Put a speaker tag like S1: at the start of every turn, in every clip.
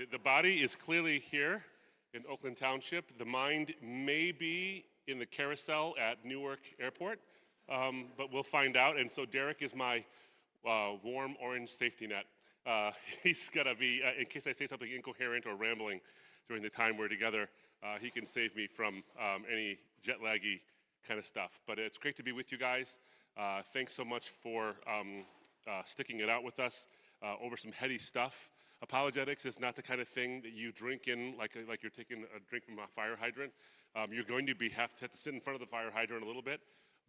S1: The body is clearly here in Oakland Township. The mind may be in the carousel at Newark Airport, but we'll find out. And so Derek is my warm orange safety net. He's going to be, in case I say something incoherent or rambling during the time we're together, he can save me from any jet laggy kind of stuff. But it's great to be with you guys. Thanks so much for sticking it out with us over some heady stuff. Apologetics is not the kind of thing that you drink in like you're taking a drink from a fire hydrant. You're going to have to sit in front of the fire hydrant a little bit,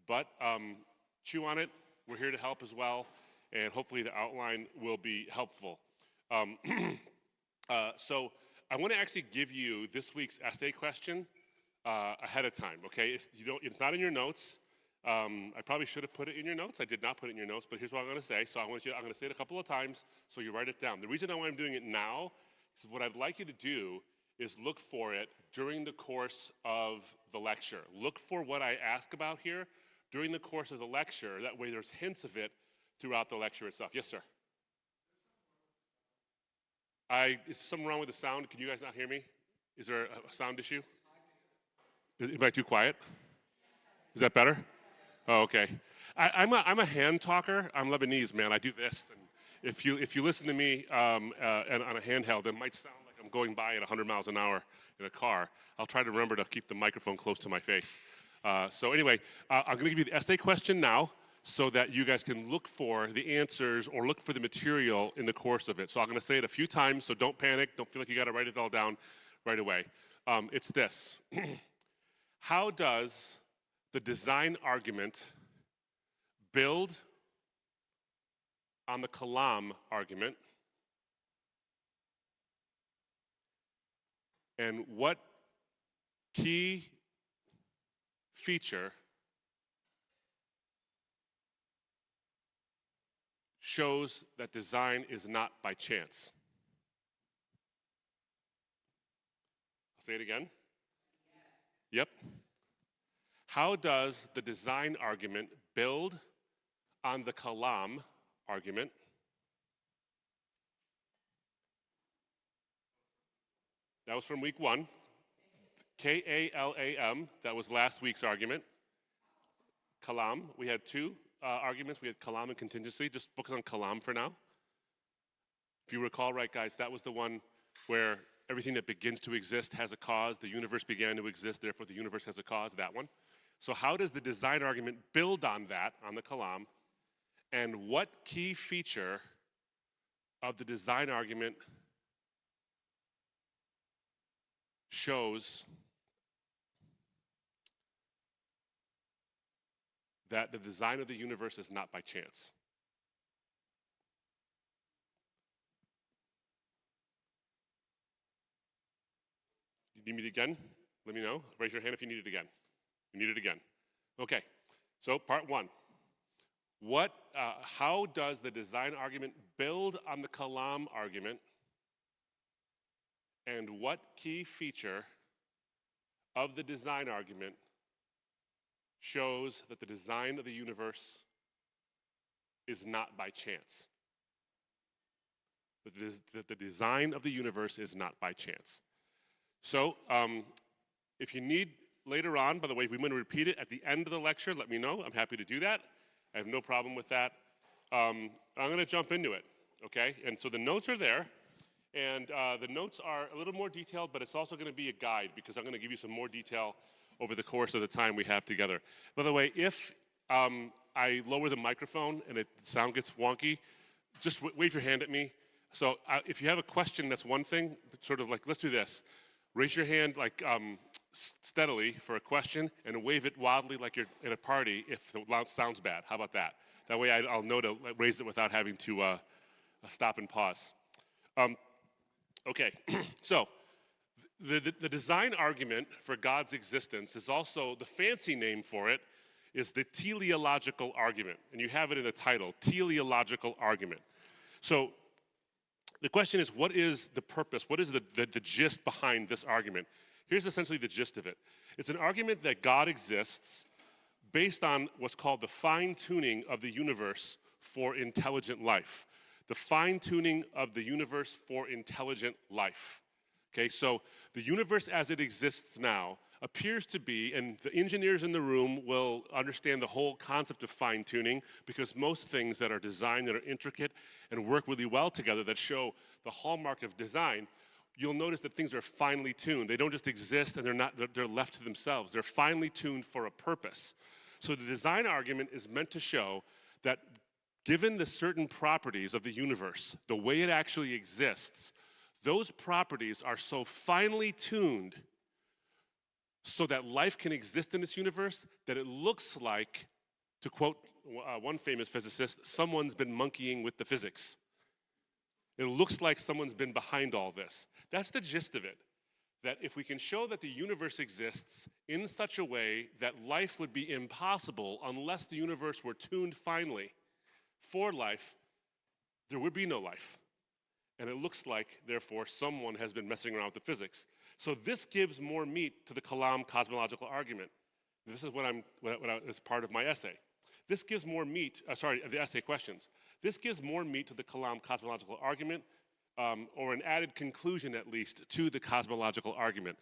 S1: but chew on it. We're here to help as well, and hopefully the outline will be helpful. So I want to actually give you this week's essay question ahead of time, okay? It's not in your notes. I probably should have put it in your notes. I did not put it in your notes, but here's what I'm going to say. So I'm going to say it a couple of times so you write it down. The reason why I'm doing it now is what I'd like you to do is look for it during the course of the lecture. Look for what I ask about here during the course of the lecture. That way there's hints of it throughout the lecture itself. Yes, sir? Is something wrong with the sound? Can you guys not hear me? Is there a sound issue? Am I too quiet? Is that better? Oh, okay. I'm a hand talker. I'm Lebanese, man. I do this. And if you listen to me on a handheld, it might sound like I'm going by at 100 miles an hour in a car. I'll try to remember to keep the microphone close to my face. So anyway, I'm going to give you the essay question now so that you guys can look for the answers or look for the material in the course of it. So I'm going to say it a few times, so don't panic. Don't feel like you got to write it all down right away. It's this. How does the design argument build on the Kalam argument? And what key feature shows that design is not by chance? I'll say it again. Yep. How does the design argument build on the Kalam argument? That was from week 1. K-A-L-A-M, that was last week's argument. Kalam, we had 2 arguments. We had Kalam and contingency. Just focus on Kalam for now. If you recall right, guys, that was the one where everything that begins to exist has a cause. The universe began to exist, therefore the universe has a cause, that one. So how does the design argument build on that, on the Kalam? And what key feature of the design argument shows that the design of the universe is not by chance? You need me again? Let me know. Raise your hand if you need it again. You need it again. Okay, so part 1. How does the design argument build on the Kalam argument? And what key feature of the design argument shows that the design of the universe is not by chance? That the design of the universe is not by chance. So, if you need later on, by the way, if we want to repeat it at the end of the lecture, let me know. I'm happy to do that. I have no problem with that. I'm going to jump into it, okay? And so the notes are there, and the notes are a little more detailed, but it's also going to be a guide because I'm going to give you some more detail over the course of the time we have together. By the way, if I lower the microphone and the sound gets wonky, just wave your hand at me. So if you have a question, that's one thing, sort of like, let's do this. Raise your hand like steadily for a question and wave it wildly like you're in a party if the sounds bad. How about that? That way I'll know to raise it without having to stop and pause. Okay, so the design argument for God's existence is also, the fancy name for it is the teleological argument. And you have it in the title, teleological argument. So the question is, what is the purpose? What is the gist behind this argument? Here's essentially the gist of it. It's an argument that God exists based on what's called the fine-tuning of the universe for intelligent life. the fine-tuning of the universe for intelligent life. Okay, so the universe as it exists now appears to be, and the engineers in the room will understand the whole concept of fine-tuning, because most things that are designed that are intricate and work really well together, that show the hallmark of design, you'll notice that things are finely tuned. They don't just exist and they're left to themselves. They're finely tuned for a purpose. So the design argument is meant to show that given the certain properties of the universe, the way it actually exists, those properties are so finely tuned so that life can exist in this universe that it looks like, to quote one famous physicist, someone's been monkeying with the physics. It looks like someone's been behind all this. That's the gist of it. That if we can show that the universe exists in such a way that life would be impossible unless the universe were tuned finely for life, there would be no life. And it looks like, therefore, someone has been messing around with the physics. So this gives more meat to the Kalam cosmological argument. This is as part of my essay. This gives more meat, the essay questions. This gives more meat to the Kalam cosmological argument, or an added conclusion at least to the cosmological argument.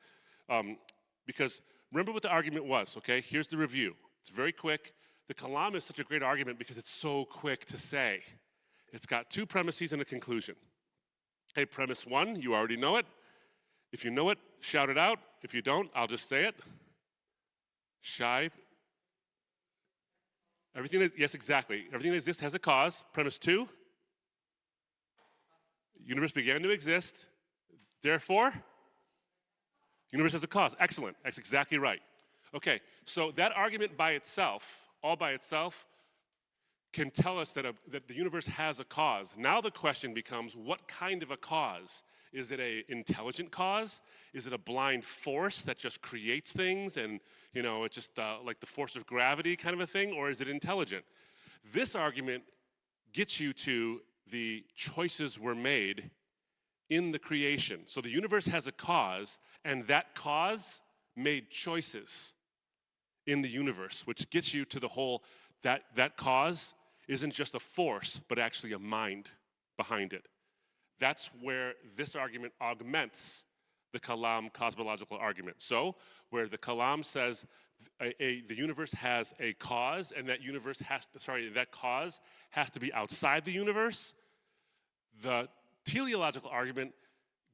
S1: Because remember what the argument was, okay? Here's the review. It's very quick. The Kalam is such a great argument because it's so quick to say. It's got two premises and a conclusion. Okay, premise one, you already know it. If you know it, shout it out. If you don't, I'll just say it. Shive. Yes, exactly. Everything that exists has a cause. Premise two, universe began to exist. Therefore, universe has a cause. Excellent. That's exactly right. Okay, so that argument by itself, all by itself, can tell us that the universe has a cause. Now the question becomes, what kind of a cause? Is it an intelligent cause? Is it a blind force that just creates things and, it's just like the force of gravity kind of a thing? Or is it intelligent? This argument gets you to the choices were made in the creation. So the universe has a cause, and that cause made choices in the universe, which gets you to the whole, that cause isn't just a force, but actually a mind behind it. That's where this argument augments the Kalam cosmological argument. So, where the Kalam says the universe has a cause, and that cause has to be outside the universe, the teleological argument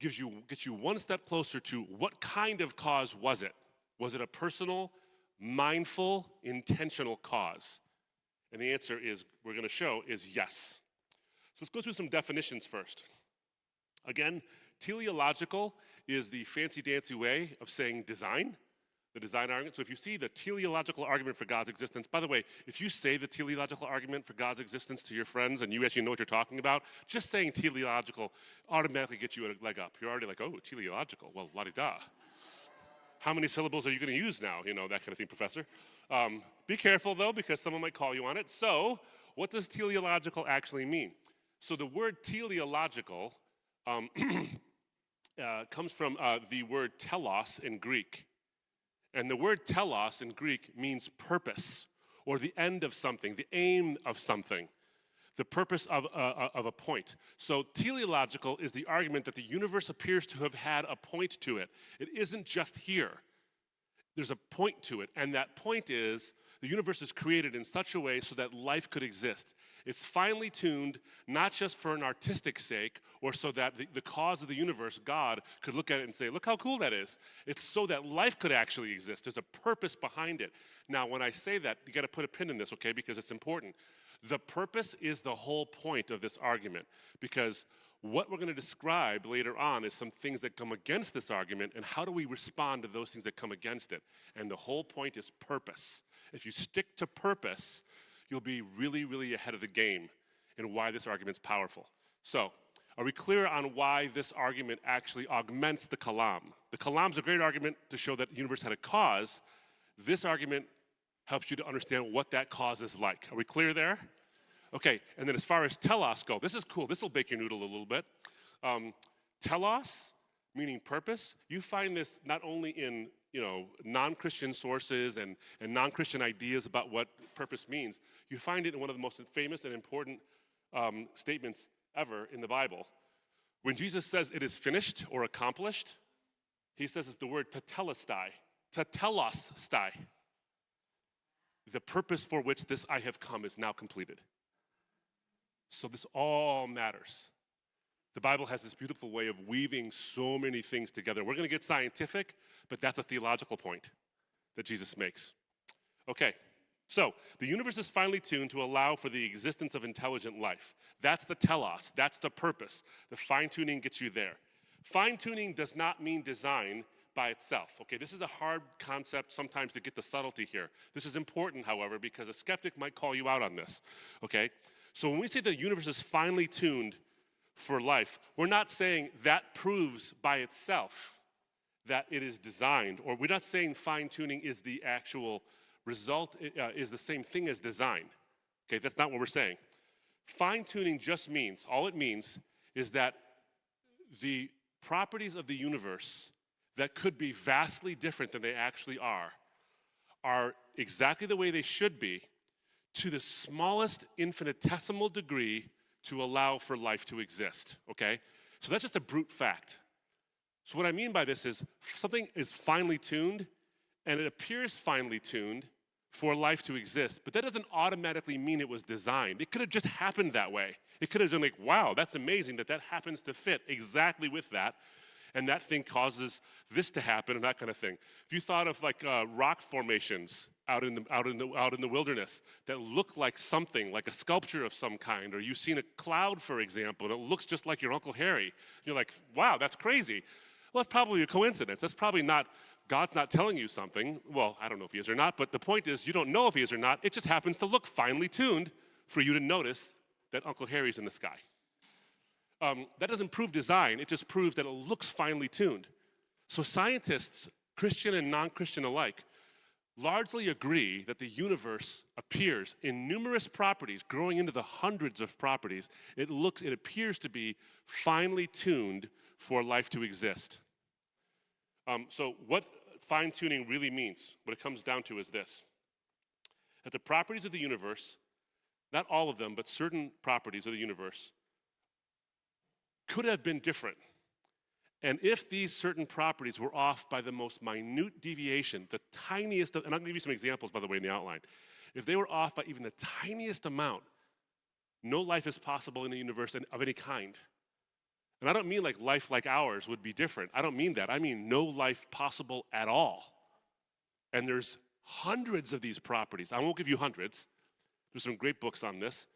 S1: gets you one step closer to what kind of cause was it? Was it a personal, mindful, intentional cause? And the answer we're going to show is yes. So let's go through some definitions first. Again, teleological is the fancy-dancy way of saying design, the design argument. So if you see the teleological argument for God's existence, by the way, if you say the teleological argument for God's existence to your friends and you actually know what you're talking about, just saying teleological automatically gets you a leg up. You're already like, oh, teleological, well, la-di-da. How many syllables are you going to use now? That kind of thing, professor. Be careful, though, because someone might call you on it. So, what does teleological actually mean? So the word teleological comes from the word telos in Greek. And the word telos in Greek means purpose, or the end of something, the aim of something, the purpose of a point. So teleological is the argument that the universe appears to have had a point to it. It isn't just here. There's a point to it, and that point is the universe is created in such a way so that life could exist. It's finely tuned, not just for an artistic sake, or so that the cause of the universe, God, could look at it and say, look how cool that is. It's so that life could actually exist. There's a purpose behind it. Now, when I say that, you got to put a pin in this, okay, because it's important. The purpose is the whole point of this argument, because what we're going to describe later on is some things that come against this argument, and how do we respond to those things that come against it. And the whole point is purpose. If you stick to purpose, you'll be really, really ahead of the game in why this argument's powerful. So, are we clear on why this argument actually augments the Kalam? The Kalam's a great argument to show that the universe had a cause. This argument helps you to understand what that cause is like. Are we clear there? Okay, and then as far as telos go, this is cool. This will bake your noodle a little bit. Telos, meaning purpose, you find this not only in non-Christian sources and non-Christian ideas about what purpose means. You find it in one of the most famous and important statements ever in the Bible. When Jesus says it is finished or accomplished, he says it's the word tetelestai, tetelestai. The purpose for which this I have come is now completed. So this all matters. The Bible has this beautiful way of weaving so many things together. We're going to get scientific, but that's a theological point that Jesus makes. Okay, so the universe is finely tuned to allow for the existence of intelligent life. That's the telos, that's the purpose. The fine-tuning gets you there. Fine-tuning does not mean design by itself. Okay, this is a hard concept sometimes to get the subtlety here. This is important, however, because a skeptic might call you out on this. Okay, so when we say the universe is finely tuned for life, we're not saying that proves by itself that it is designed, or we're not saying fine-tuning is the actual result, is the same thing as design. Okay, that's not what we're saying. Fine-tuning just means, all it means is that the properties of the universe that could be vastly different than they actually are exactly the way they should be to the smallest infinitesimal degree to allow for life to exist, okay? So that's just a brute fact. So what I mean by this is something is finely tuned, and it appears finely tuned for life to exist, but that doesn't automatically mean it was designed. It could have just happened that way. It could have been like, wow, that's amazing that happens to fit exactly with that, and that thing causes this to happen and that kind of thing. If you thought of like rock formations out in the wilderness that look like something, like a sculpture of some kind, or you've seen a cloud, for example, and it looks just like your Uncle Harry, you're like, wow, that's crazy. Well, that's probably a coincidence. That's probably not, God's not telling you something. Well, I don't know if he is or not, but the point is you don't know if he is or not. It just happens to look finely tuned for you to notice that Uncle Harry's in the sky. That doesn't prove design. It just proves that it looks finely tuned. So scientists, Christian and non-Christian alike, largely agree that the universe appears in numerous properties, growing into the hundreds of properties. It appears to be finely tuned for life to exist. So what fine-tuning really means, what it comes down to is this: that the properties of the universe, not all of them, but certain properties of the universe, could have been different. And if these certain properties were off by the most minute deviation, the tiniest, and I'm going to give you some examples, by the way, in the outline. If they were off by even the tiniest amount, no life is possible in the universe of any kind. And I don't mean like life like ours would be different. I don't mean that. I mean no life possible at all. And there's hundreds of these properties. I won't give you hundreds. There's some great books on this.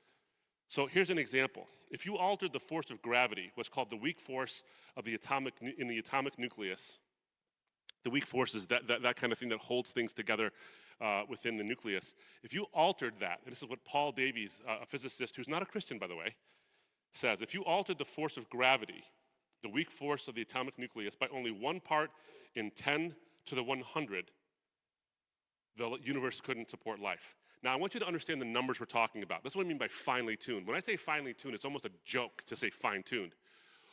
S1: So here's an example. If you altered the force of gravity, what's called the weak force of the atomic nucleus, the weak force is that kind of thing that holds things together within the nucleus. If you altered that, and this is what Paul Davies, a physicist who's not a Christian, by the way, says, if you altered the force of gravity, the weak force of the atomic nucleus, by only 1 part in 10 to the 100, the universe couldn't support life. Now, I want you to understand the numbers we're talking about. This is what I mean by finely tuned. When I say finely tuned, it's almost a joke to say fine-tuned.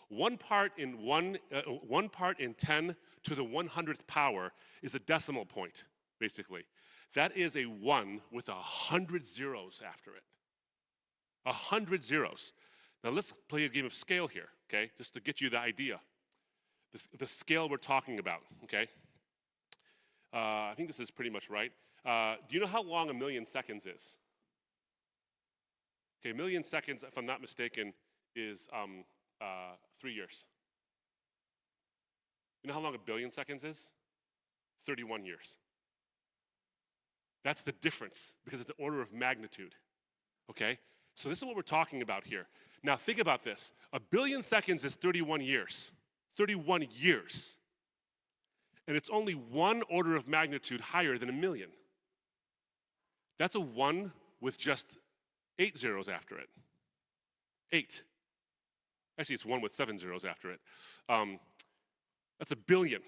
S1: 1 part in 10 to the 100th power is a decimal point, basically. That is a 1 with 100 zeros after it. 100 zeros. Now, let's play a game of scale here, okay, just to get you the idea. The scale we're talking about, okay? I think this is pretty much right. Do you know how long 1,000,000 seconds is? Okay, 1,000,000 seconds, if I'm not mistaken, is 3 years. You know how long 1,000,000,000 seconds is? 31 years. That's the difference, because it's the order of magnitude, okay? So this is what we're talking about here. Now think about this. 1,000,000,000 seconds is 31 years. 31 years. And it's only 1 order of magnitude higher than 1,000,000. That's a 1 with just 8 zeros after it. 8. Actually, it's 1 with 7 zeros after it. That's 1,000,000,000.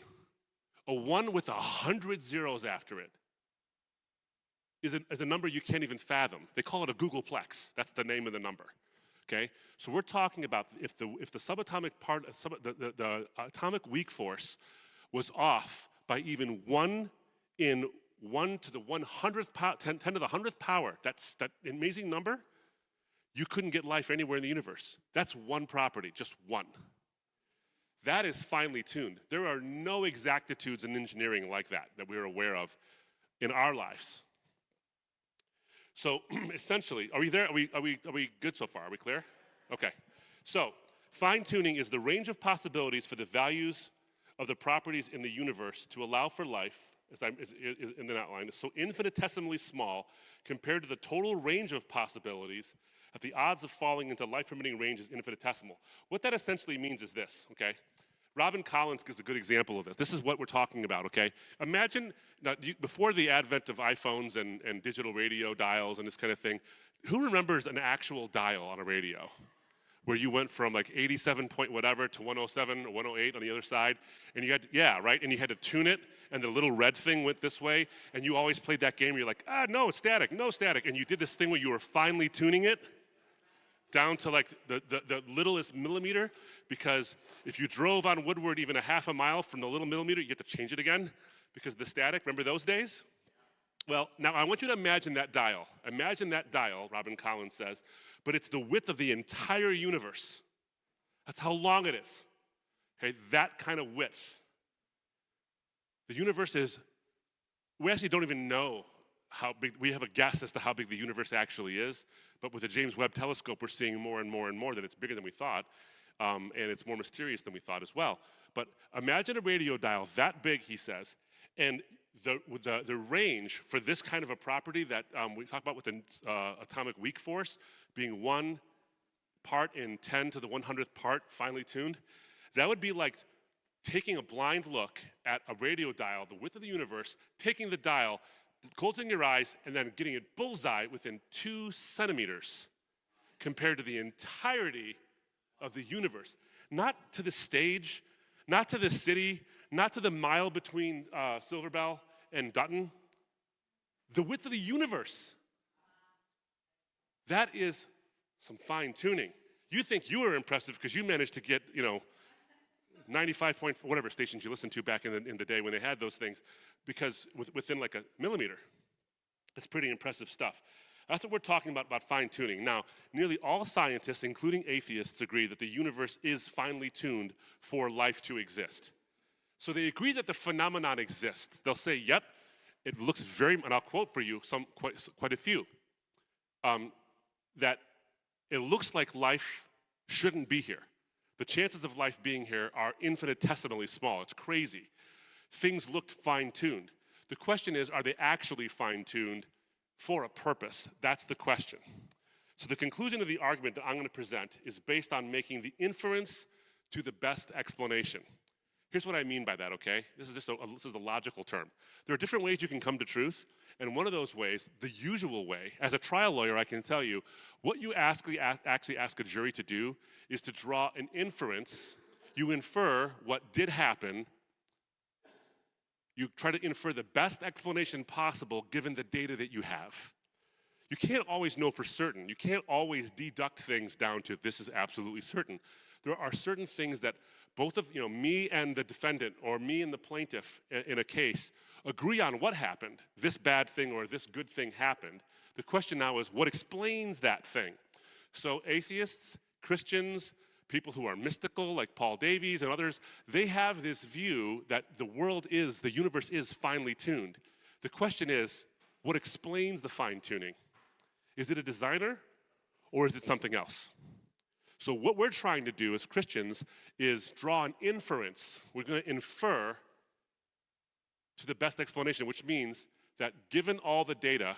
S1: A 1 with 100 zeros after it is a number you can't even fathom. They call it a googolplex. That's the name of the number. Okay? So we're talking about if the subatomic part, the atomic weak force was off by even 1 in 10 to the 100th power, that's that amazing number, you couldn't get life anywhere in the universe. That's one property, just one. That is finely tuned. There are no exactitudes in engineering like that we're aware of in our lives. So essentially, are we there? Are we good so far? Are we clear? Okay. So fine tuning is the range of possibilities for the values of the properties in the universe to allow for life, as is in the outline, is so infinitesimally small compared to the total range of possibilities that the odds of falling into life-permitting range is infinitesimal. What that essentially means is this, okay? Robin Collins gives a good example of this. This is what we're talking about, okay? Imagine, before the advent of iPhones and digital radio dials and this kind of thing, who remembers an actual dial on a radio? Where you went from like 87 point whatever to 107 or 108 on the other side, and you had, and you had to tune it, and the little red thing went this way, and you always played that game where you're like, no, it's static, no static, and you did this thing where you were finely tuning it down to like the littlest millimeter, because if you drove on Woodward even a half a mile from the little millimeter, you get to change it again because of the static. Remember those days? Well, now I want you to imagine that dial. Imagine that dial, Robin Collins says, but it's the width of the entire universe. That's how long it is. Okay, that kind of width. The universe is, we actually don't even know how big, we have a guess as to how big the universe actually is, but with the James Webb Telescope, we're seeing more and more and more that it's bigger than we thought, and it's more mysterious than we thought as well. But imagine a radio dial that big, he says, and the range for this kind of a property that we talk about with the atomic weak force being 1 part in 10 to the 100th part finely tuned, that would be like taking a blind look at a radio dial, the width of the universe, taking the dial, closing your eyes, and then getting it bullseye within 2 centimeters compared to the entirety of the universe. Not to the stage, not to the city, not to the mile between Silver Bell and Dutton. The width of the universe. That is some fine tuning. You think you are impressive because you managed to get, 95 point, whatever stations you listened to back in the day when they had those things, because within like a millimeter. It's pretty impressive stuff. That's what we're talking about fine tuning. Now, nearly all scientists, including atheists, agree that the universe is finely tuned for life to exist. So they agree that the phenomenon exists. They'll say, yep, it looks very, and I'll quote for you quite a few, that it looks like life shouldn't be here. The chances of life being here are infinitesimally small. It's crazy. Things looked fine-tuned. The question is, are they actually fine-tuned for a purpose? That's the question. So the conclusion of the argument that I'm going to present is based on making the inference to the best explanation. Here's what I mean by that, okay? This is a logical term. There are different ways you can come to truth, and one of those ways, the usual way, as a trial lawyer, I can tell you, what you actually ask a jury to do is to draw an inference. You infer what did happen. You try to infer the best explanation possible given the data that you have. You can't always know for certain. You can't always deduct things down to this is absolutely certain. There are certain things that both of me and the defendant or me and the plaintiff in a case agree on what happened. This bad thing or this good thing happened. The question now is what explains that thing? So atheists, Christians, people who are mystical like Paul Davies and others, they have this view that the universe is finely tuned. The question is, what explains the fine tuning? Is it a designer or is it something else? So what we're trying to do as Christians is draw an inference. We're going to infer to the best explanation, which means that given all the data,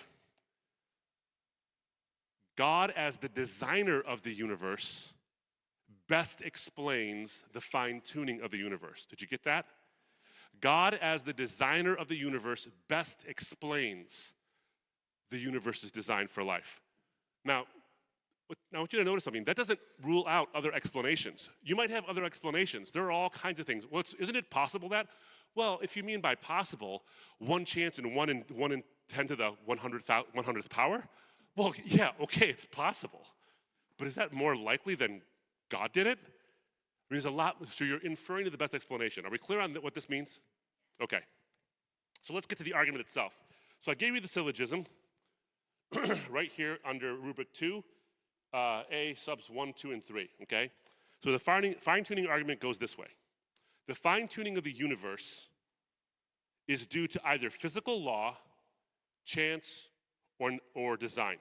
S1: God as the designer of the universe best explains the fine-tuning of the universe. Did you get that? God as the designer of the universe best explains the universe's design for life. Now, I want you to notice something. That doesn't rule out other explanations. You might have other explanations. There are all kinds of things. Well, isn't it possible that? Well, if you mean by possible, one chance in 1 in 10 to the 100th power, well, yeah, okay, it's possible. But is that more likely than God did it? I mean, there's a lot, so you're inferring to the best explanation. Are we clear on what this means? Okay. So let's get to the argument itself. So I gave you the syllogism right here under rubric 2. A subs 1, 2, and 3, okay? So the fine-tuning argument goes this way. The fine-tuning of the universe is due to either physical law, chance, or design,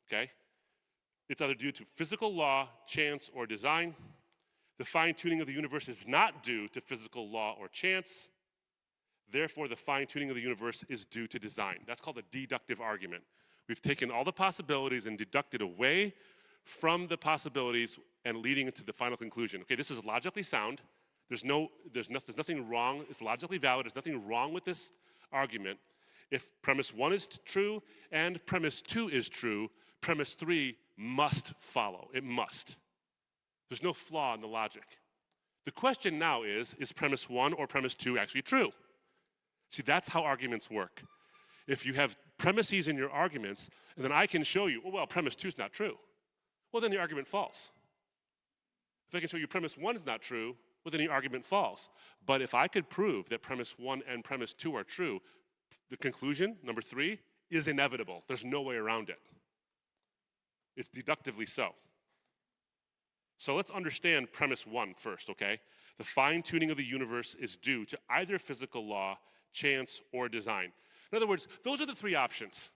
S1: okay? It's either due to physical law, chance, or design. The fine-tuning of the universe is not due to physical law or chance. Therefore, the fine-tuning of the universe is due to design. That's called a deductive argument. We've taken all the possibilities and deducted away from the possibilities and leading into the final conclusion. Okay, this is logically sound. There's nothing wrong. It's logically valid. There's nothing wrong with this argument. If premise 1 is true and premise 2 is true, premise 3 must follow. It must. There's no flaw in the logic. The question now is premise 1 or premise 2 actually true? See, that's how arguments work. If you have premises in your arguments, and then I can show you, oh, well, premise 2 is not true. Well, then the argument falls. If I can show you premise 1 is not true, well, then the argument falls. But if I could prove that premise 1 and premise 2 are true, the conclusion, number 3, is inevitable. There's no way around it. It's deductively so. So let's understand premise 1 first, okay? The fine-tuning of the universe is due to either physical law, chance, or design. In other words, those are the 3 options.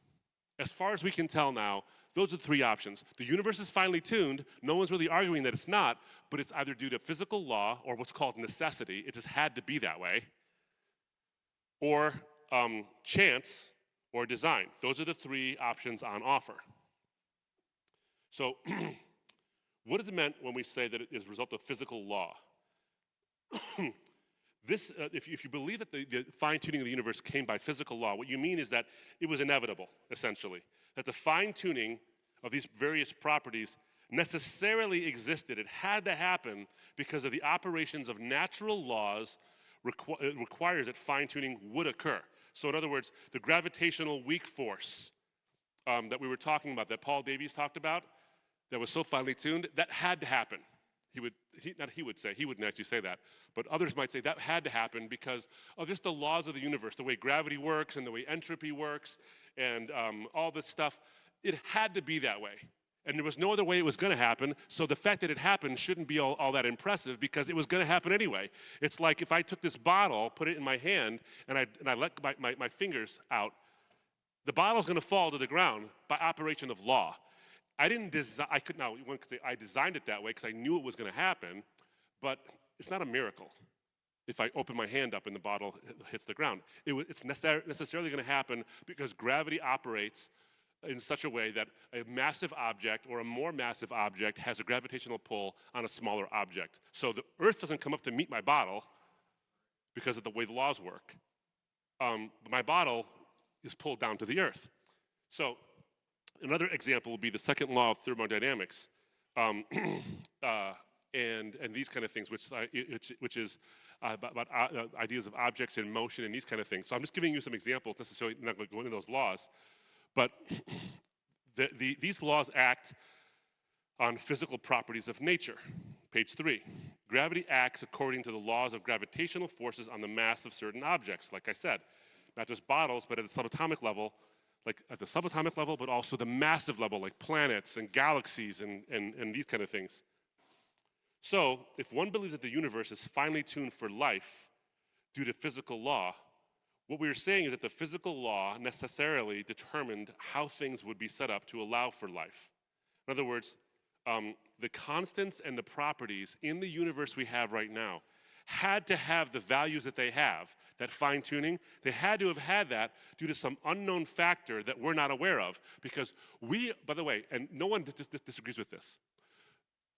S1: As far as we can tell now, those are the 3 options. The universe is finely tuned. No one's really arguing that it's not, but it's either due to physical law or what's called necessity. It just had to be that way. Or chance or design. Those are the 3 options on offer. So what is it meant when we say that it is a result of physical law? This, if you believe that the fine-tuning of the universe came by physical law, what you mean is that it was inevitable, essentially. That the fine-tuning of these various properties necessarily existed. It had to happen because of the operations of natural laws. It requires that fine-tuning would occur. So in other words, the gravitational weak force that we were talking about, that Paul Davies talked about, that was so finely tuned, that had to happen. He wouldn't actually say that, but others might say that had to happen because of just the laws of the universe, the way gravity works and the way entropy works and all this stuff. It had to be that way. And there was no other way it was going to happen, so the fact that it happened shouldn't be all that impressive because it was going to happen anyway. It's like if I took this bottle, put it in my hand, and I let my fingers out, the bottle's going to fall to the ground by operation of law. I didn't design, one could say I designed it that way because I knew it was going to happen, but it's not a miracle if I open my hand up and the bottle hits the ground. It's necessarily going to happen because gravity operates in such a way that a massive object or a more massive object has a gravitational pull on a smaller object. So the Earth doesn't come up to meet my bottle because of the way the laws work. My bottle is pulled down to the Earth. So another example would be the second law of thermodynamics, and these kind of things, which is about ideas of objects in motion and these kind of things. So I'm just giving you some examples, necessarily not going to go into those laws, but these laws act on physical properties of nature. Page 3. Gravity acts according to the laws of gravitational forces on the mass of certain objects, like I said. Not just bottles, but at the subatomic level, but also the massive level, like planets and galaxies and these kind of things. So, if one believes that the universe is finely tuned for life due to physical law, what we are saying is that the physical law necessarily determined how things would be set up to allow for life. In other words, the constants and the properties in the universe we have right now had to have the values that they have, that fine-tuning. They had to have had that due to some unknown factor that we're not aware of. Because by the way, and no one disagrees with this,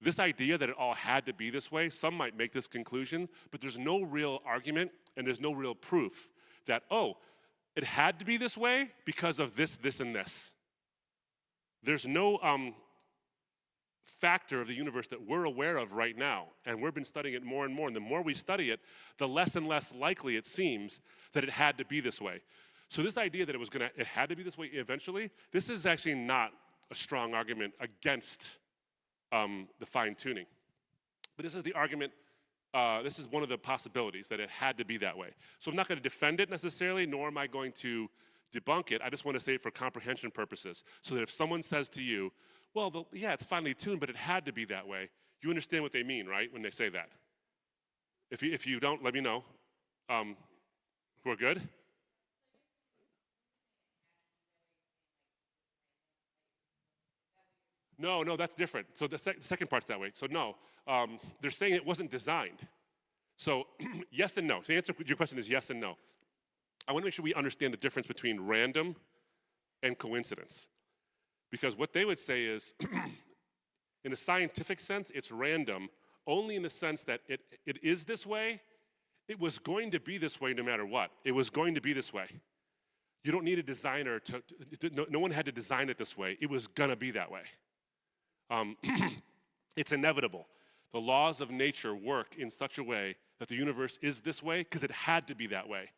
S1: this idea that it all had to be this way, some might make this conclusion, but there's no real argument and there's no real proof that, oh, it had to be this way because of this, this, and this. There's no factor of the universe that we're aware of right now, and we've been studying it more and more, and the more we study it, the less and less likely it seems that it had to be this way. So this idea that it had to be this way eventually, this is actually not a strong argument against the fine-tuning. But this is the argument, this is one of the possibilities, that it had to be that way. So I'm not going to defend it necessarily, nor am I going to debunk it. I just want to say it for comprehension purposes, so that if someone says to you, well, yeah, it's finely tuned, but it had to be that way. You understand what they mean, right, when they say that? If you don't, let me know. We're good? No, that's different. So the second part's that way. So no, they're saying it wasn't designed. So yes and no. So the answer to your question is yes and no. I want to make sure we understand the difference between random and coincidence. Because what they would say is, in a scientific sense, it's random, only in the sense that it is this way. It was going to be this way no matter what. It was going to be this way. You don't need a designer no one had to design it this way. It was gonna be that way. It's inevitable. The laws of nature work in such a way that the universe is this way because it had to be that way.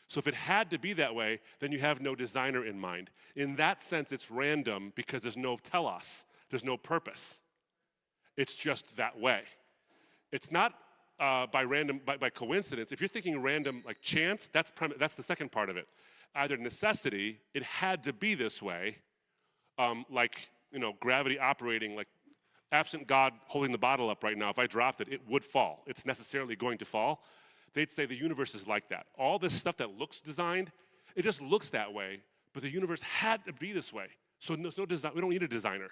S1: So if it had to be that way, then you have no designer in mind. In that sense, it's random because there's no telos, there's no purpose. It's just that way. It's not by coincidence. If you're thinking random, like chance, that's the second part of it. Either necessity, it had to be this way, like gravity operating, like absent God holding the bottle up right now, if I dropped it, it would fall. It's necessarily going to fall. They'd say the universe is like that. All this stuff that looks designed, it just looks that way, but the universe had to be this way. So there's no design. We don't need a designer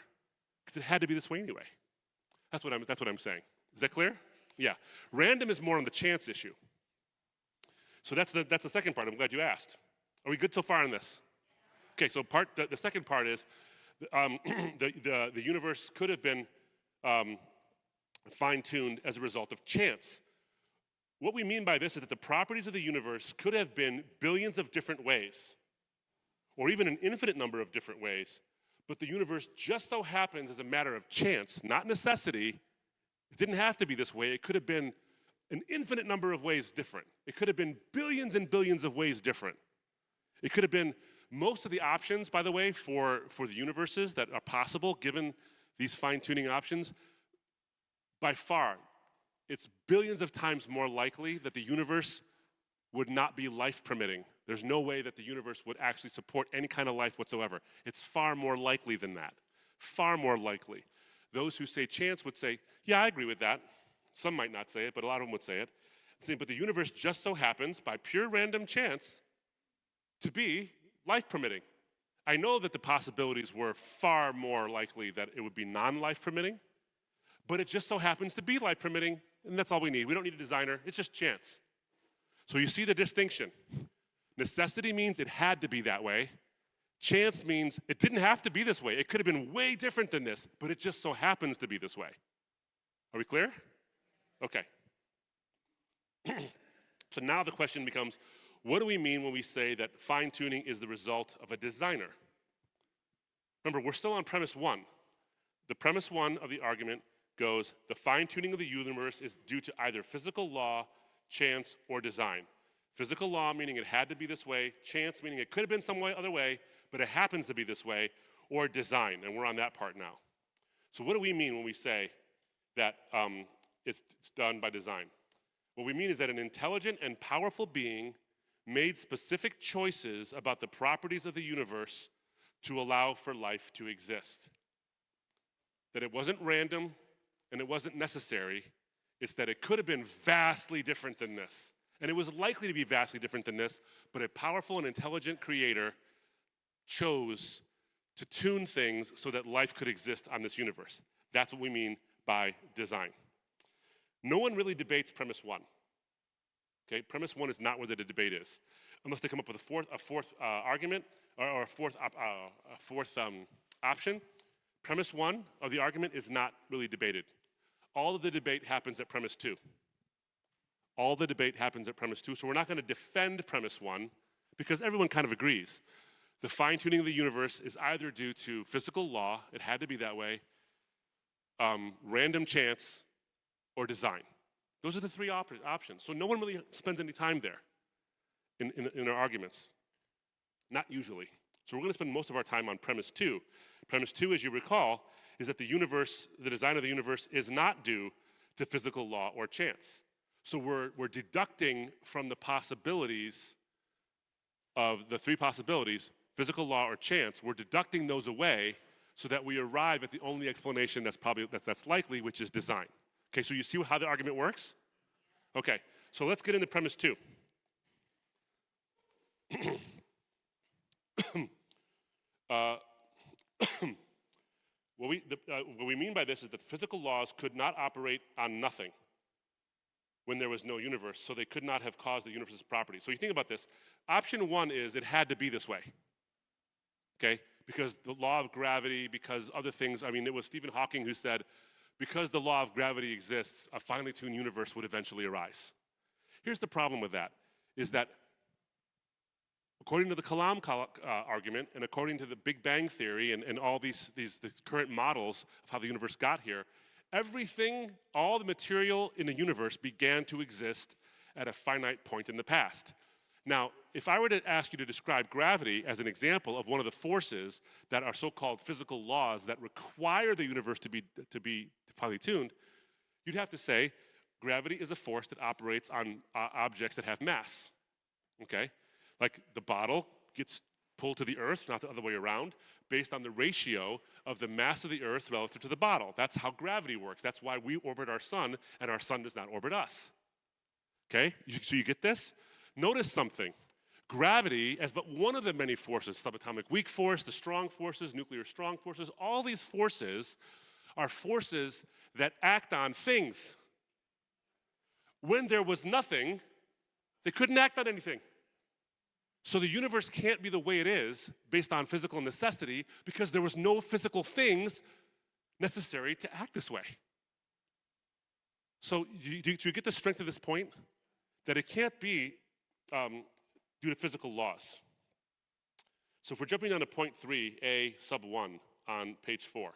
S1: because it had to be this way anyway. That's what I'm saying. Is that clear? Yeah. Random is more on the chance issue. So that's the second part. I'm glad you asked. Are we good so far on this? Okay. So the second part is the universe could have been fine-tuned as a result of chance. What we mean by this is that the properties of the universe could have been billions of different ways, or even an infinite number of different ways, but the universe just so happens as a matter of chance, not necessity. It didn't have to be this way. It could have been an infinite number of ways different. It could have been billions and billions of ways different. It could have been most of the options, by the way, for the universes that are possible given these fine-tuning options. By far, it's billions of times more likely that the universe would not be life-permitting. There's no way that the universe would actually support any kind of life whatsoever. It's far more likely than that. Far more likely. Those who say chance would say, yeah, I agree with that. Some might not say it, but a lot of them would say it. Saying, but the universe just so happens, by pure random chance, to be life-permitting. I know that the possibilities were far more likely that it would be non-life-permitting, but it just so happens to be life-permitting, and that's all we need. We don't need a designer. It's just chance. So you see the distinction. Necessity means it had to be that way. Chance means it didn't have to be this way. It could have been way different than this, but it just so happens to be this way. Are we clear? Okay. So now the question becomes, what do we mean when we say that fine-tuning is the result of a designer? Remember, we're still on premise one. The premise one of the argument goes, the fine-tuning of the universe is due to either physical law, chance, or design. Physical law meaning it had to be this way, chance meaning it could have been some other way, but it happens to be this way, or design, and we're on that part now. So what do we mean when we say that it's done by design? What we mean is that an intelligent and powerful being made specific choices about the properties of the universe to allow for life to exist. That it wasn't random and it wasn't necessary, it's that it could have been vastly different than this. And it was likely to be vastly different than this, but a powerful and intelligent creator chose to tune things so that life could exist on this universe. That's what we mean by design. No one really debates premise one. Okay, premise one is not where the debate is, unless they come up with a fourth argument or a fourth option. Premise one of the argument is not really debated. All of the debate happens at premise two. All the debate happens at premise two, so we're not going to defend premise one because everyone kind of agrees. The fine-tuning of the universe is either due to physical law, it had to be that way, random chance, or design. Those are the three options. So no one really spends any time there in our arguments. Not usually. So we're going to spend most of our time on premise two. Premise two, as you recall, is that the universe, the design of the universe, is not due to physical law or chance. So we're deducting from the possibilities of the three possibilities, physical law or chance, we're deducting those away so that we arrive at the only explanation that's likely, which is design. Okay, so you see how the argument works? Okay, so let's get into premise 2. uh, what we mean by this is that physical laws could not operate on nothing when there was no universe, so they could not have caused the universe's property. So you think about this. Option 1 is it had to be this way, okay? Because the law of gravity, because other things. I mean, it was Stephen Hawking who said, because the law of gravity exists, a finely tuned universe would eventually arise. Here's the problem with that, is that according to the Kalam argument and according to the Big Bang Theory and all these current models of how the universe got here, everything, all the material in the universe began to exist at a finite point in the past. Now, if I were to ask you to describe gravity as an example of one of the forces that are so-called physical laws that require the universe to be finely tuned, you'd have to say gravity is a force that operates on objects that have mass, okay? Like the bottle gets pulled to the earth, not the other way around, based on the ratio of the mass of the earth relative to the bottle. That's how gravity works. That's why we orbit our sun and our sun does not orbit us. Okay, so you get this? Notice something. Gravity, as but one of the many forces, subatomic weak force, the strong forces, nuclear strong forces, all these forces are forces that act on things. When there was nothing, they couldn't act on anything. So the universe can't be the way it is based on physical necessity because there was no physical things necessary to act this way. So do you get the strength of this point? That it can't be due to physical laws. So if we're jumping on to point 3, A sub 1 on page 4.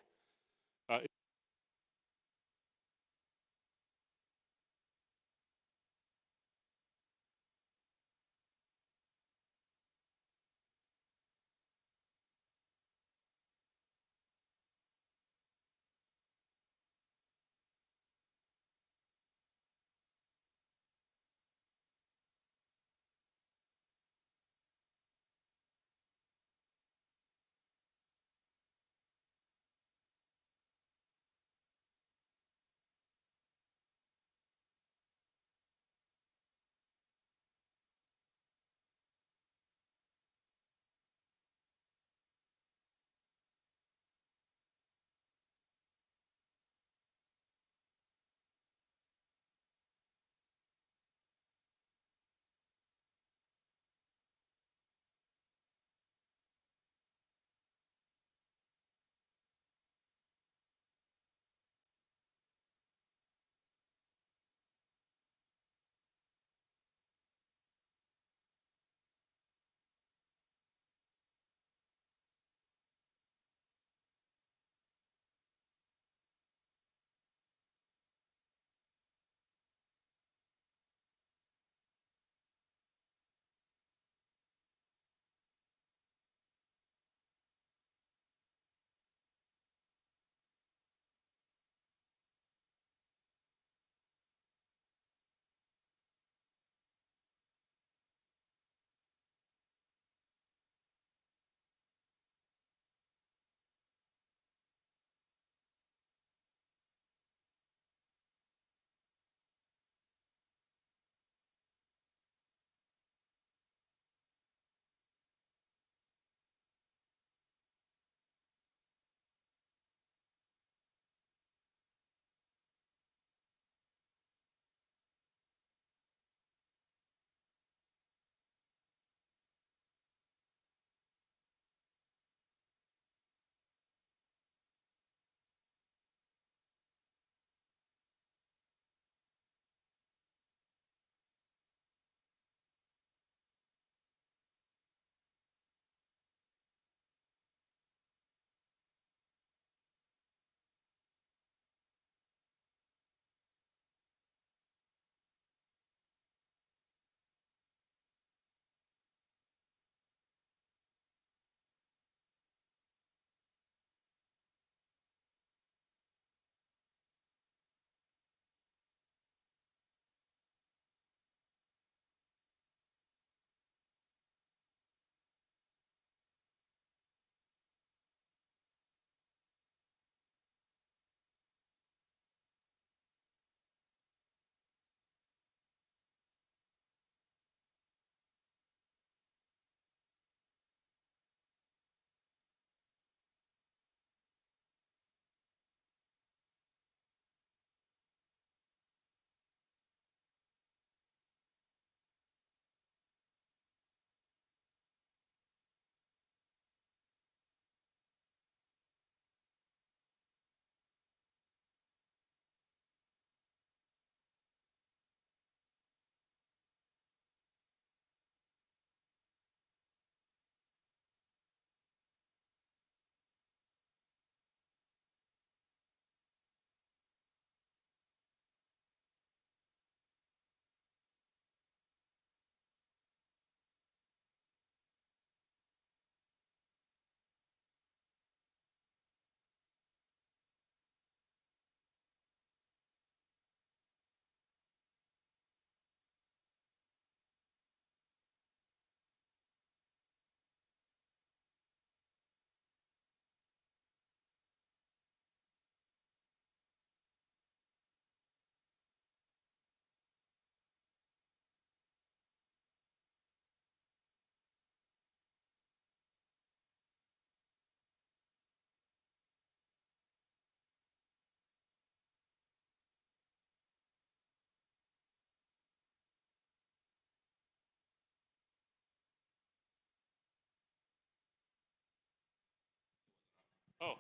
S1: Oh,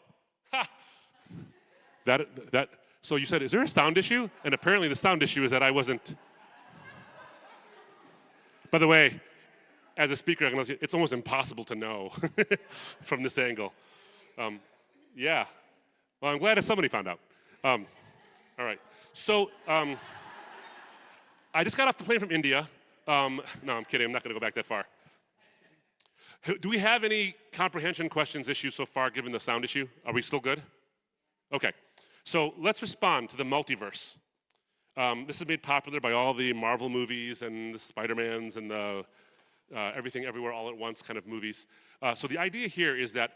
S1: ha! So you said, is there a sound issue? And apparently the sound issue is that I wasn't. By the way, as a speaker, I can tell you, it's almost impossible to know from this angle. Yeah. Well, I'm glad that somebody found out. All right. So I just got off the plane from India. No, I'm kidding. I'm not going to go back that far. Do we have any comprehension questions, issues so far, given the sound issue? Are we still good? Okay. So let's respond to the multiverse. This is made popular by all the Marvel movies and the Spider-Mans and the Everything Everywhere All at Once kind of movies. So the idea here is that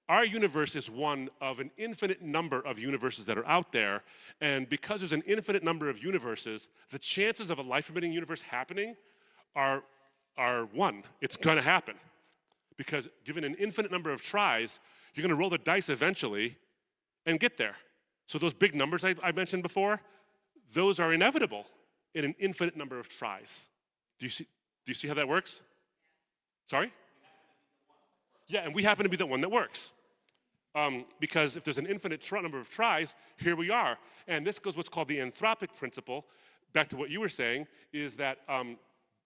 S1: our universe is one of an infinite number of universes that are out there, and because there's an infinite number of universes, the chances of a life-permitting universe happening are one. It's going to happen. Because given an infinite number of tries, you're going to roll the dice eventually and get there. So those big numbers I mentioned before, those are inevitable in an infinite number of tries. Do you see how that works? Sorry? Yeah, and we happen to be the one that works. Because if there's an infinite number of tries, here we are. And this goes what's called the anthropic principle. Back to what you were saying, is that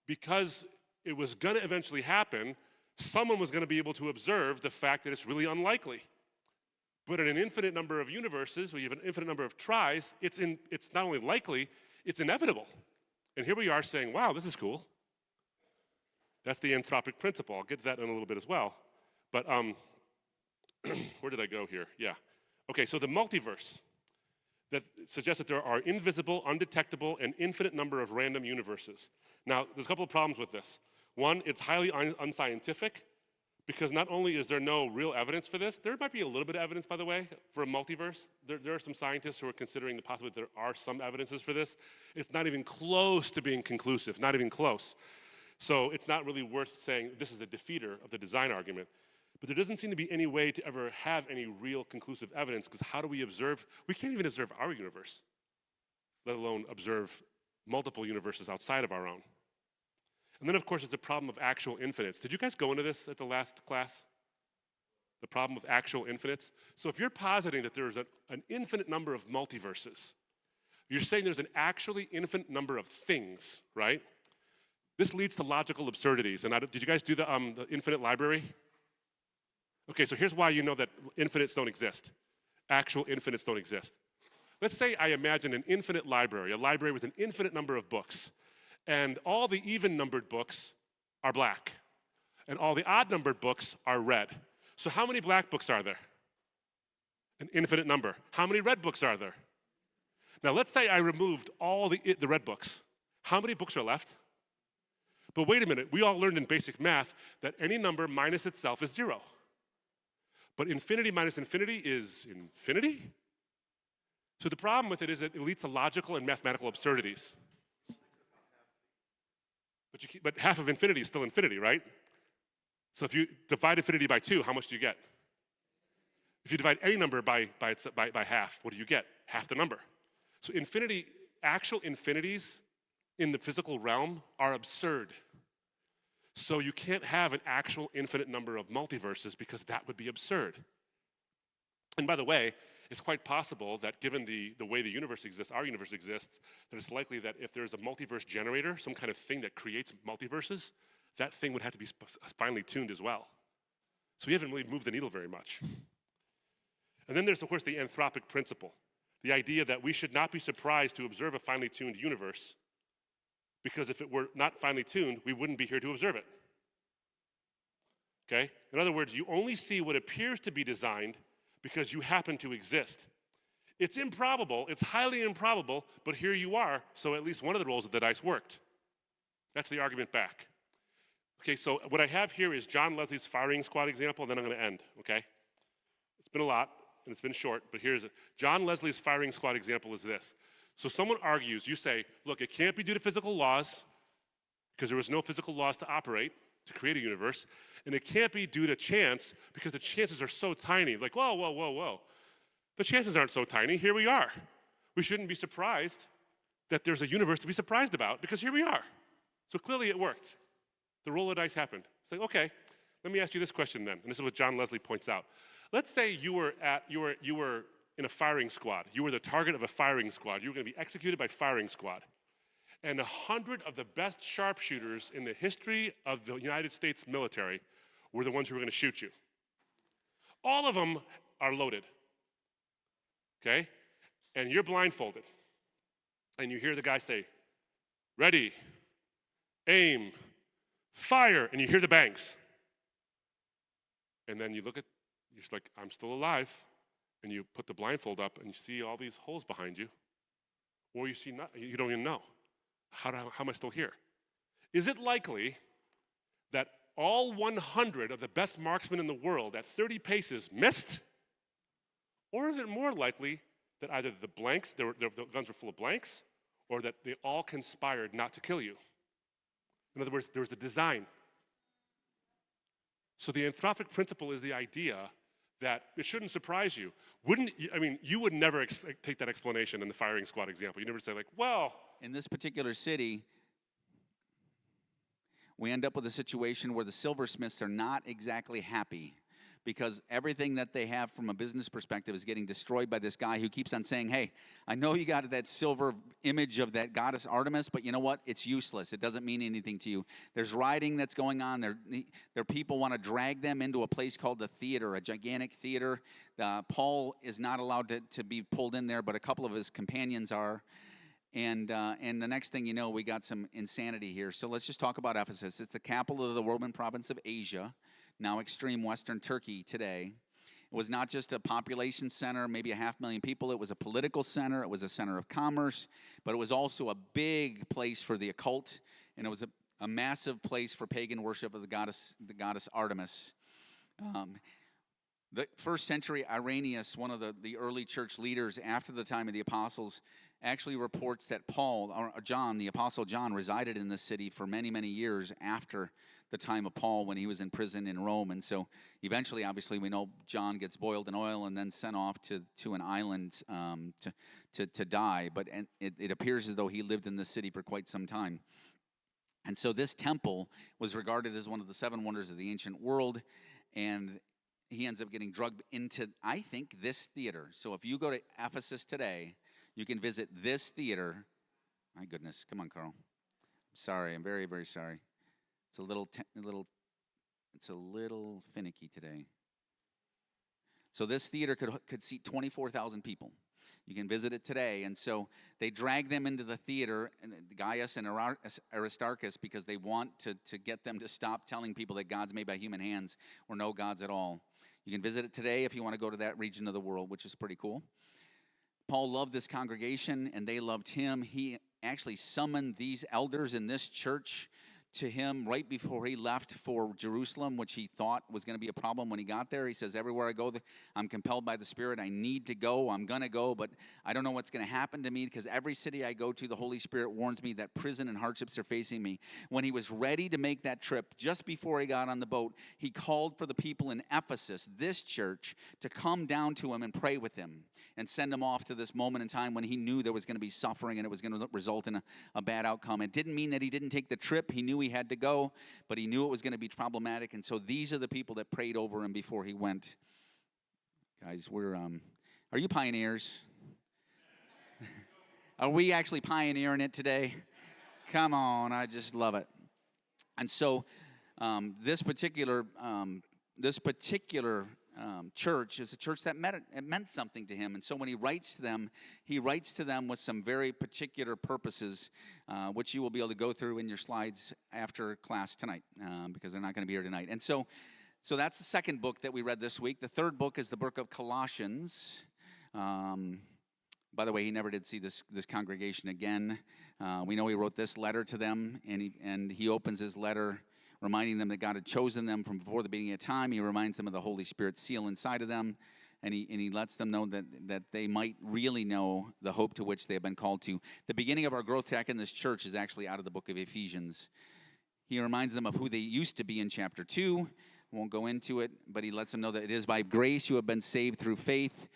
S1: because it was going to eventually happen, someone was going to be able to observe the fact that it's really unlikely. But in an infinite number of universes, where you have an infinite number of tries, it's not only likely, it's inevitable. And here we are saying, wow, this is cool. That's the anthropic principle. I'll get to that in a little bit as well. But where did I go here? Yeah. Okay, so the multiverse that suggests that there are invisible, undetectable, and infinite number of random universes. Now, there's a couple of problems with this. One, it's highly unscientific, because not only is there no real evidence for this, there might be a little bit of evidence, by the way, for a multiverse. There are some scientists who are considering the possibility that there are some evidences for this. It's not even close to being conclusive, not even close. So it's not really worth saying this is a defeater of the design argument. But there doesn't seem to be any way to ever have any real conclusive evidence, because how do we observe? We can't even observe our universe, let alone observe multiple universes outside of our own. And then, of course, it's the problem of actual infinites. Did you guys go into this at the last class? The problem with actual infinites? So if you're positing that there's an infinite number of multiverses, you're saying there's an actually infinite number of things, right? This leads to logical absurdities. And did you guys do the infinite library? Okay, so here's why you know that infinites don't exist. Actual infinites don't exist. Let's say I imagine an infinite library, a library with an infinite number of books. And all the even-numbered books are black. And all the odd-numbered books are red. So how many black books are there? An infinite number. How many red books are there? Now let's say I removed all the red books. How many books are left? But wait a minute, we all learned in basic math that any number minus itself is 0. But infinity minus infinity is infinity? So the problem with it is that it leads to logical and mathematical absurdities. But half of infinity is still infinity, right? So if you divide infinity by 2, how much do you get? If you divide any number by half, what do you get? Half the number. So actual infinities in the physical realm are absurd. So you can't have an actual infinite number of multiverses, because that would be absurd. And by the way, it's quite possible that given the way the universe exists, our universe exists, that it's likely that if there's a multiverse generator, some kind of thing that creates multiverses, that thing would have to be finely tuned as well. So we haven't really moved the needle very much. And then there's, of course, the anthropic principle, the idea that we should not be surprised to observe a finely tuned universe, because if it were not finely tuned, we wouldn't be here to observe it. Okay? In other words, you only see what appears to be designed because you happen to exist. It's improbable, it's highly improbable, but here you are, so at least one of the rolls of the dice worked. That's the argument back. Okay, so what I have here is John Leslie's firing squad example, and then I'm going to end, okay? It's been a lot, and it's been short, but here's it. John Leslie's firing squad example is this. So someone argues, you say, look, it can't be due to physical laws, because there was no physical laws to operate, to create a universe, and it can't be due to chance, because the chances are so tiny. Like, whoa, whoa, whoa, whoa. The chances aren't so tiny. Here we are. We shouldn't be surprised that there's a universe to be surprised about, because here we are. So clearly it worked. The roll of dice happened. It's like, okay, let me ask you this question then. And this is what John Leslie points out. Let's say you were in a firing squad. You were the target of a firing squad. You were going to be executed by firing squad. And 100 of the best sharpshooters in the history of the United States military were the ones who were going to shoot you. All of them are loaded, okay? And you're blindfolded. And you hear the guy say, ready, aim, fire, and you hear the bangs. And then you look at, you're just like, I'm still alive. And you put the blindfold up and you see all these holes behind you. Or you see nothing, you don't even know. How am I still here? Is it likely that all 100 of the best marksmen in the world at 30 paces missed? Or is it more likely that either the guns were full of blanks, or that they all conspired not to kill you? In other words, there was a design. So the anthropic principle is the idea that it shouldn't surprise you. You would never take that explanation in the firing squad example. You never say like, well.
S2: In this particular city, we end up with a situation where the silversmiths are not exactly happy because everything that they have from a business perspective is getting destroyed by this guy who keeps on saying, hey, I know you got that silver image of that goddess Artemis, but you know what? It's useless. It doesn't mean anything to you. There's rioting that's going on. Their people want to drag them into a place called the theater, a gigantic theater. Paul is not allowed to be pulled in there, but a couple of his companions are. And the next thing you know, we got some insanity here. So let's just talk about Ephesus. It's the capital of the Roman province of Asia, now extreme western Turkey today. It was not just a population center, maybe 500,000 people. It was a political center. It was a center of commerce. But it was also a big place for the occult. And it was a massive place for pagan worship of the goddess Artemis. The first century Irenaeus, one of the early church leaders after the time of the apostles, actually reports that the Apostle John, resided in this city for many, many years after the time of Paul when he was in prison in Rome. And so eventually, obviously, we know John gets boiled in oil and then sent off to an island to die. But it appears as though he lived in this city for quite some time. And so this temple was regarded as one of the 7 wonders of the ancient world. And he ends up getting drugged into, I think, this theater. So if you go to Ephesus today, you can visit this theater. My goodness, come on, Carl. Sorry, I'm very, very sorry. It's a little finicky today. So this theater could seat 24,000 people. You can visit it today. And so they drag them into the theater, Gaius and Aristarchus, because they want to get them to stop telling people that God's made by human hands or no gods at all. You can visit it today if you want to go to that region of the world, which is pretty cool. Paul loved this congregation, and they loved him. He actually summoned these elders in this church to him right before he left for Jerusalem, which he thought was going to be a problem when he got there. He says, everywhere I go, I'm compelled by the Spirit. I need to go. I'm going to go, but I don't know what's going to happen to me because every city I go to, the Holy Spirit warns me that prison and hardships are facing me. When he was ready to make that trip, just before he got on the boat, he called for the people in Ephesus, this church, to come down to him and pray with him and send him off to this moment in time when he knew there was going to be suffering and it was going to result in a bad outcome. It didn't mean that he didn't take the trip. He knew he had to go, but he knew it was going to be problematic. And so these are the people that prayed over him before he went. Guys, are you pioneers? Are we actually pioneering it today? Come on, I just love it. And so this particular church is a church that meant something to him. And so when he writes to them with some very particular purposes, which you will be able to go through in your slides after class tonight, because they're not going to be here tonight. And so that's the second book that we read this week. The third book is the book of Colossians. By the way, he never did see this congregation again. We know he wrote this letter to them, and he opens his letter reminding them that God had chosen them from before the beginning of time. He reminds them of the Holy Spirit seal inside of them, and he lets them know that they might really know the hope to which they have been called to. The beginning of our growth track in this church is actually out of the book of Ephesians. He reminds them of who they used to be in chapter 2. Won't go into it, but he lets them know that it is by grace you have been saved through faith.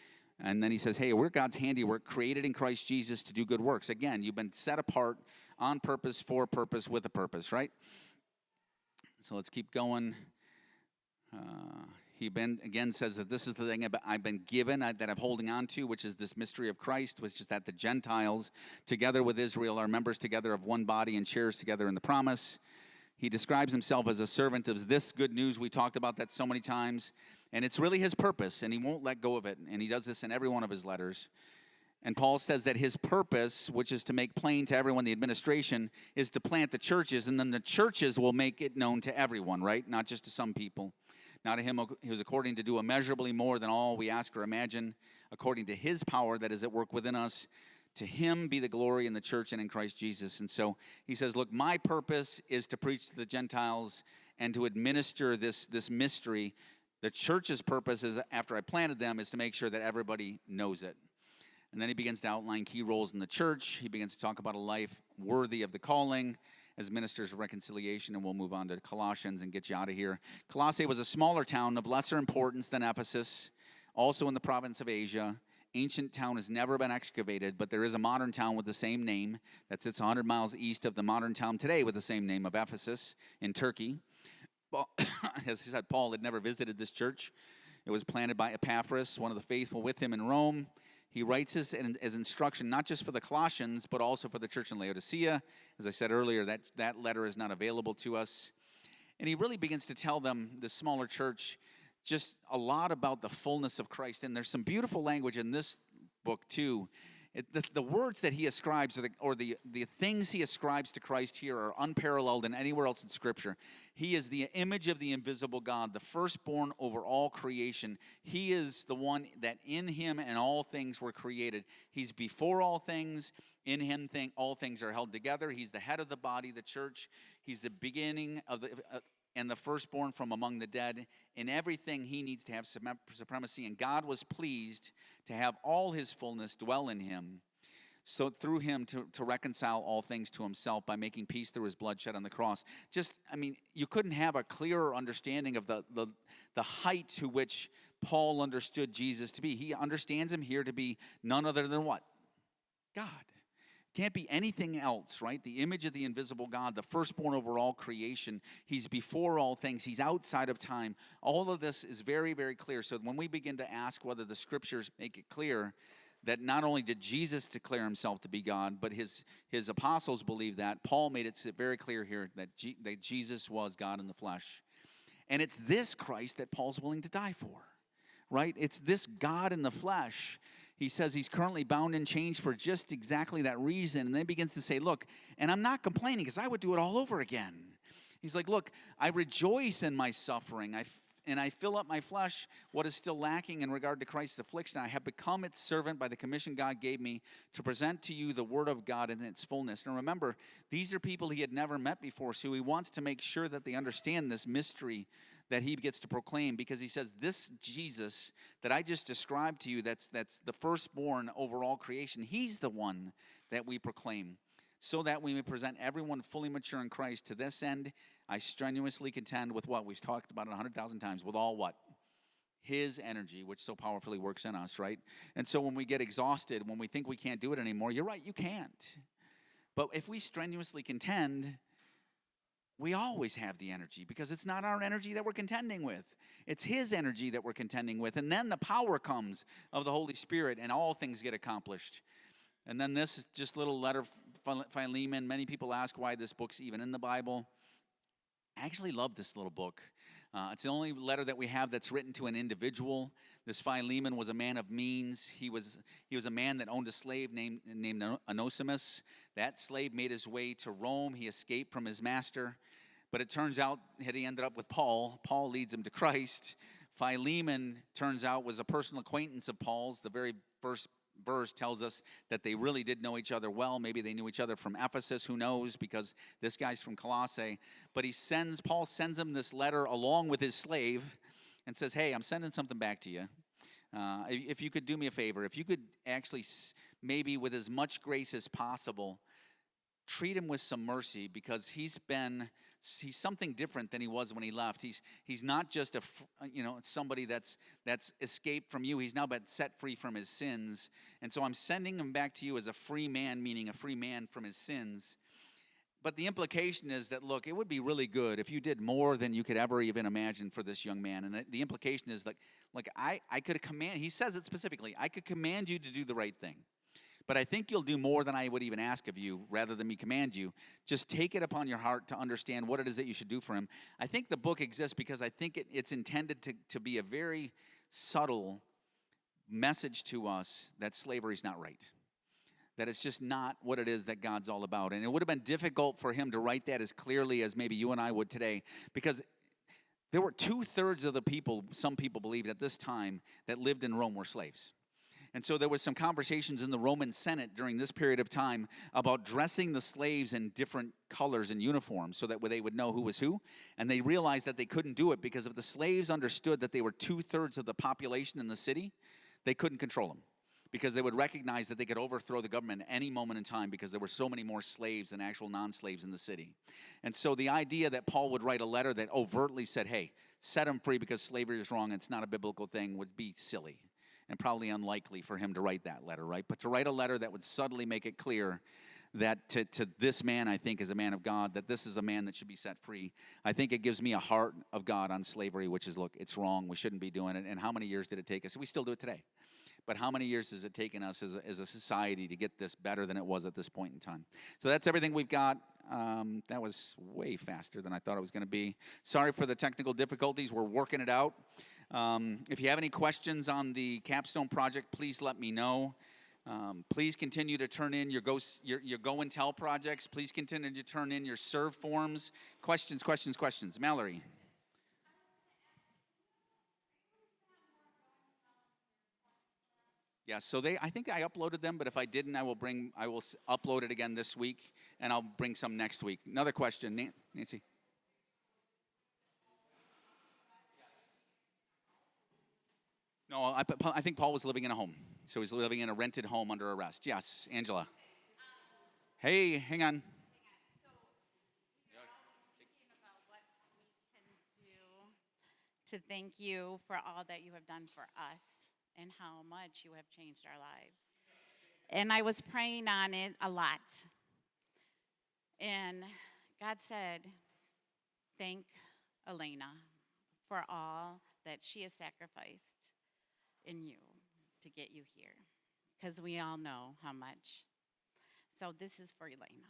S2: And then he says, hey, we're God's handiwork, created in Christ Jesus to do good works. Again, you've been set apart on purpose, for purpose, with a purpose, right? So let's keep going. again says that this is the thing I've been given, that I'm holding on to, which is this mystery of Christ, which is that the Gentiles, together with Israel, are members together of one body and shares together in the promise. He describes himself as a servant of this good news. We talked about that so many times. And it's really his purpose, and he won't let go of it. And he does this in every one of his letters. And Paul says that his purpose, which is to make plain to everyone the administration, is to plant the churches, and then the churches will make it known to everyone, right? Not just to some people. Now to him who is according to do immeasurably more than all we ask or imagine, according to his power that is at work within us. To him be the glory in the church and in Christ Jesus. And so he says, look, my purpose is to preach to the Gentiles and to administer this mystery. The church's purpose is, after I planted them, is to make sure that everybody knows it. And then he begins to outline key roles in the church. He begins to talk about a life worthy of the calling as ministers of reconciliation, and we'll move on to Colossians and get you out of here. Colossae was a smaller town of lesser importance than Ephesus, also in the province of Asia. Ancient town has never been excavated, but there is a modern town with the same name that sits 100 miles east of the modern town today with the same name of Ephesus in Turkey. Well, as he said, Paul had never visited this church. It was planted by Epaphras, one of the faithful with him in Rome. He writes this as instruction, not just for the Colossians, but also for the church in Laodicea. As I said earlier, that letter is not available to us. And he really begins to tell them, the smaller church, just a lot about the fullness of Christ. And there's some beautiful language in this book, too. The words that he ascribes, or the things he ascribes to Christ here, are unparalleled in anywhere else in Scripture. He is the image of the invisible God, the firstborn over all creation. He is the one that in him and all things were created. He's before all things. In him all things are held together. He's the head of the body, the church. He's the beginning of and the firstborn from among the dead. In everything he needs to have supremacy, and God was pleased to have all his fullness dwell in him, so through him to reconcile all things to himself by making peace through his blood shed on the cross. You couldn't have a clearer understanding of the height to which Paul understood Jesus to be. He understands him here to be none other than what? God. Can't be anything else, right? The image of the invisible God, the firstborn over all creation. He's before all things. He's outside of time. All of this is very, very clear. So when we begin to ask whether the Scriptures make it clear that not only did Jesus declare himself to be God, but his apostles believe that, Paul made it very clear here that Jesus was God in the flesh. And it's this Christ that Paul's willing to die for, right? It's this God in the flesh. He says he's currently bound and chained for just exactly that reason. And then he begins to say, look, and I'm not complaining because I would do it all over again. He's like, look, I rejoice in my suffering. And I fill up my flesh what is still lacking in regard to Christ's affliction. I have become its servant by the commission God gave me to present to you the word of God in its fullness. And remember, these are people he had never met before, so he wants to make sure that they understand this mystery that he gets to proclaim, because he says this Jesus that I just described to you, that's the firstborn over all creation, he's the one that we proclaim, so that we may present everyone fully mature in Christ. To this end, I strenuously contend with what? We've talked about it 100,000 times. With all what? His energy, which so powerfully works in us, right? And so when we get exhausted, when we think we can't do it anymore, you're right, you can't. But if we strenuously contend, we always have the energy, because it's not our energy that we're contending with. It's his energy that we're contending with. And then the power comes of the Holy Spirit, and all things get accomplished. And then this is just a little letter from Philemon. Many people ask why this book's even in the Bible. I actually love this little book. It's the only letter that we have that's written to an individual. This Philemon was a man of means. He was a man that owned a slave named Onesimus. That slave made his way to Rome. He escaped from his master. But it turns out that he ended up with Paul. Paul leads him to Christ. Philemon, turns out, was a personal acquaintance of Paul's. The very first verse tells us that they really did know each other well. Maybe they knew each other from Ephesus, who knows, because this guy's from Colossae. But Paul sends him this letter along with his slave and says, hey, I'm sending something back to you. If you could do me a favor, if you could actually, maybe with as much grace as possible, treat him with some mercy, because he's something different than he was when he left. He's not just somebody that's escaped from you. He's now been set free from his sins. And so I'm sending him back to you as a free man, meaning a free man from his sins. but the implication is that, look, it would be really good if you did more than you could ever even imagine for this young man. And the implication is like I could command, he says it specifically, I could command you to do the right thing. But I think you'll do more than I would even ask of you rather than me command you. Just take it upon your heart to understand what it is that you should do for him. I think the book exists because I think it's intended to be a very subtle message to us that slavery is not right. That it's just not what it is that God's all about. And it would have been difficult for him to write that as clearly as maybe you and I would today, because there were 2/3 of the people, some people believed at this time, that lived in Rome were slaves. And so there was some conversations in the Roman Senate during this period of time about dressing the slaves in different colors and uniforms so that they would know who was who. And they realized that they couldn't do it because if the slaves understood that they were 2/3 of the population in the city, they couldn't control them, because they would recognize that they could overthrow the government at any moment in time because there were so many more slaves than actual non-slaves in the city. And so the idea that Paul would write a letter that overtly said, hey, set them free because slavery is wrong, it's not a biblical thing, would be silly and probably unlikely for him to write that letter, right? But to write a letter that would subtly make it clear that to this man, I think, is a man of God, that this is a man that should be set free. I think it gives me a heart of God on slavery, which is, look, it's wrong. We shouldn't be doing it. And how many years did it take us? We still do it today. But how many years has it taken us as a society to get this better than it was at this point in time? So that's everything we've got. That was way faster than I thought it was going to be. Sorry for the technical difficulties. We're working it out. If you have any questions on the capstone project, please let me know. Please continue to turn in your Go and Tell projects. Please continue to turn in your serve forms. Questions. Mallory. Yeah, so I think I uploaded them, but if I didn't, I will upload it again this week, and I'll bring some next week. Another question, Nancy. No, I think Paul was living in a home. So he's living in a rented home under arrest. Yes, Angela. Hey, hang on.
S3: To thank you for all that you have done for us and how much you have changed our lives. And I was praying on it a lot. And God said, thank Elena for all that she has sacrificed in you to get you here. Because we all know how much. So this is for Elena.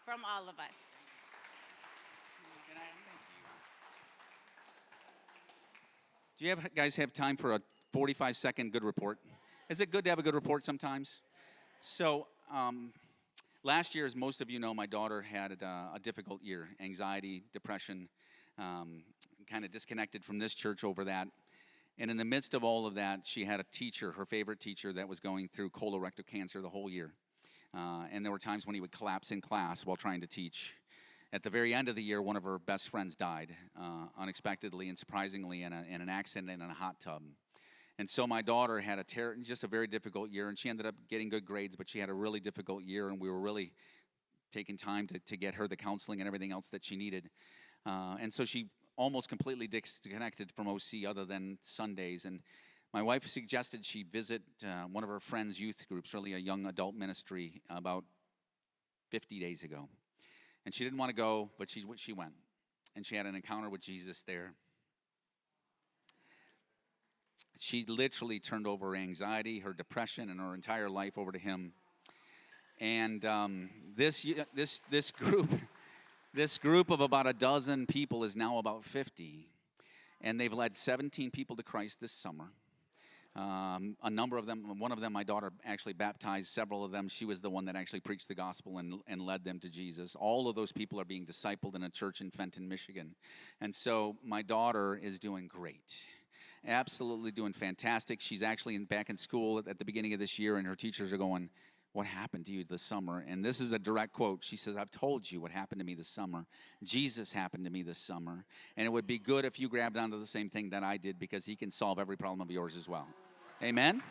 S3: From all of us.
S2: Do you guys have time for a 45-second good report? Is it good to have a good report sometimes? So last year, as most of you know, my daughter had a difficult year. Anxiety, depression, kind of disconnected from this church over that. And in the midst of all of that, she had a teacher, her favorite teacher, that was going through colorectal cancer the whole year. And there were times when he would collapse in class while trying to teach. At the very end of the year, one of her best friends died unexpectedly and surprisingly in an accident in a hot tub. And so my daughter had just a very difficult year, and she ended up getting good grades, but she had a really difficult year, and we were really taking time to get her the counseling and everything else that she needed. And so she almost completely disconnected from OC other than Sundays. And my wife suggested she visit one of her friends' youth groups, really a young adult ministry, about 50 days ago. And she didn't want to go, but she went. And she had an encounter with Jesus there. She literally turned over her anxiety, her depression, and her entire life over to him. And this group of about a dozen people is now about 50. And they've led 17 people to Christ this summer. A number of them, one of them, my daughter actually baptized several of them. She was the one that actually preached the gospel and led them to Jesus. All of those people are being discipled in a church in Fenton, Michigan. And so my daughter is doing great. Absolutely doing fantastic. She's actually back in school at the beginning of this year, and her teachers are going, what happened to you this summer? And this is a direct quote. She says, I've told you what happened to me this summer. Jesus happened to me this summer. And it would be good if you grabbed onto the same thing that I did, because he can solve every problem of yours as well. Amen?